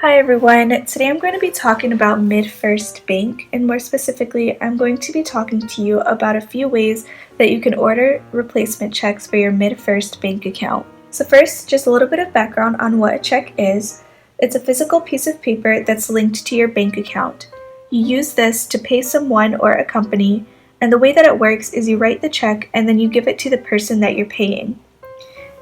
Hi everyone, today I'm going to be talking about MidFirst Bank, and more specifically, I'm going to be talking to you about a few ways that you can order replacement checks for your MidFirst Bank account. So first, just a little bit of background on what a check is. It's a physical piece of paper that's linked to your bank account. You use this to pay someone or a company, and the way that it works is you write the check and then you give it to the person that you're paying.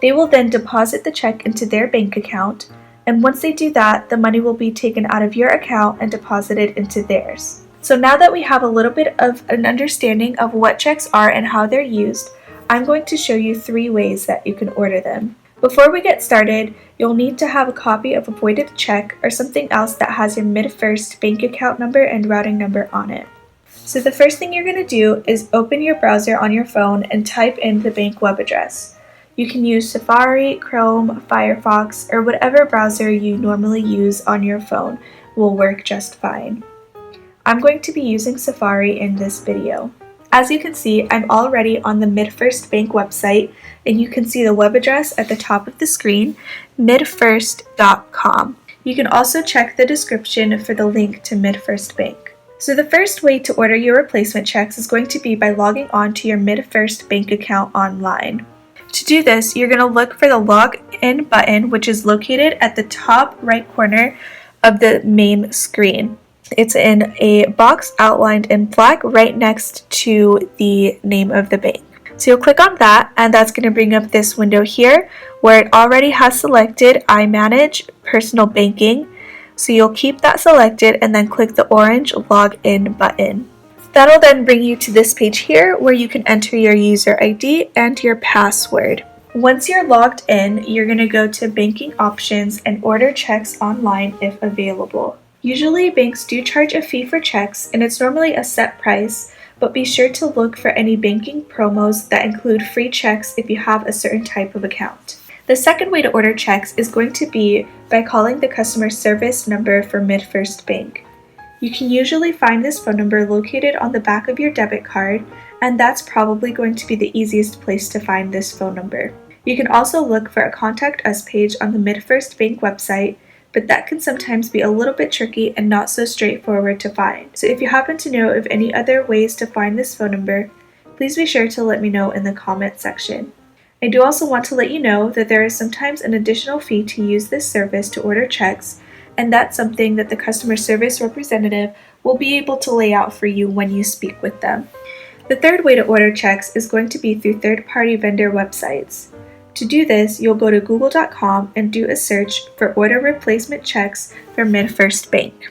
They will then deposit the check into their bank account, and once they do that, the money will be taken out of your account and deposited into theirs. So now that we have a little bit of an understanding of what checks are and how they're used, I'm going to show you 3 ways that you can order them. Before we get started, you'll need to have a copy of a voided check or something else that has your MidFirst bank account number and routing number on it. So the first thing you're going to do is open your browser on your phone and type in the bank web address. You can use Safari, Chrome, Firefox, or whatever browser you normally use on your phone will work just fine. I'm going to be using Safari in this video. As you can see, I'm already on the MidFirst Bank website, and you can see the web address at the top of the screen, midfirst.com. You can also check the description for the link to MidFirst Bank. So the first way to order your replacement checks is going to be by logging on to your MidFirst Bank account online. To do this, you're going to look for the login button, which is located at the top right corner of the main screen. It's in a box outlined in black right next to the name of the bank. So you'll click on that, and that's going to bring up this window here where it already has selected I Manage Personal Banking. So you'll keep that selected and then click the orange login button. That'll then bring you to this page here where you can enter your user ID and your password. Once you're logged in, you're going to go to banking options and order checks online if available. Usually banks do charge a fee for checks, and it's normally a set price, but be sure to look for any banking promos that include free checks if you have a certain type of account. The second way to order checks is going to be by calling the customer service number for MidFirst Bank. You can usually find this phone number located on the back of your debit card, and that's probably going to be the easiest place to find this phone number. You can also look for a Contact Us page on the MidFirst Bank website, but that can sometimes be a little bit tricky and not so straightforward to find. So if you happen to know of any other ways to find this phone number, please be sure to let me know in the comment section. I do also want to let you know that there is sometimes an additional fee to use this service to order checks, and that's something that the customer service representative will be able to lay out for you when you speak with them. The third way to order checks is going to be through third-party vendor websites. To do this, you'll go to google.com and do a search for order replacement checks for MidFirst Bank.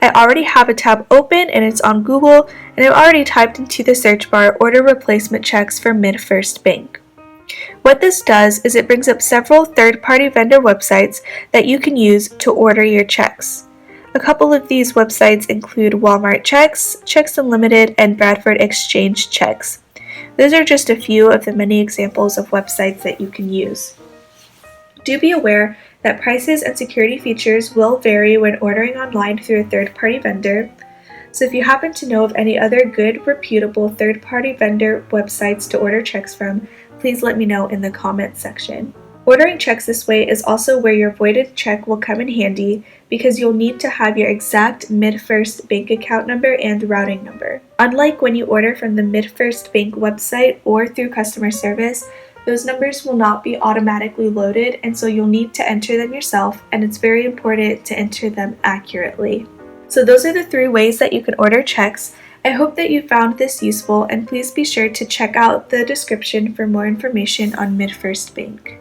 I already have a tab open and it's on Google, and I've already typed into the search bar order replacement checks for MidFirst Bank. What this does is it brings up several third-party vendor websites that you can use to order your checks. A couple of these websites include Walmart Checks, Checks Unlimited, and Bradford Exchange Checks. Those are just a few of the many examples of websites that you can use. Do be aware that prices and security features will vary when ordering online through a third-party vendor. So if you happen to know of any other good, reputable third-party vendor websites to order checks from, please let me know in the comment section. Ordering checks this way is also where your voided check will come in handy, because you'll need to have your exact MidFirst bank account number and routing number. Unlike when you order from the MidFirst Bank website or through customer service, those numbers will not be automatically loaded, and so you'll need to enter them yourself, and it's very important to enter them accurately. So those are the 3 ways that you can order checks. I hope that you found this useful, and please be sure to check out the description for more information on MidFirst Bank.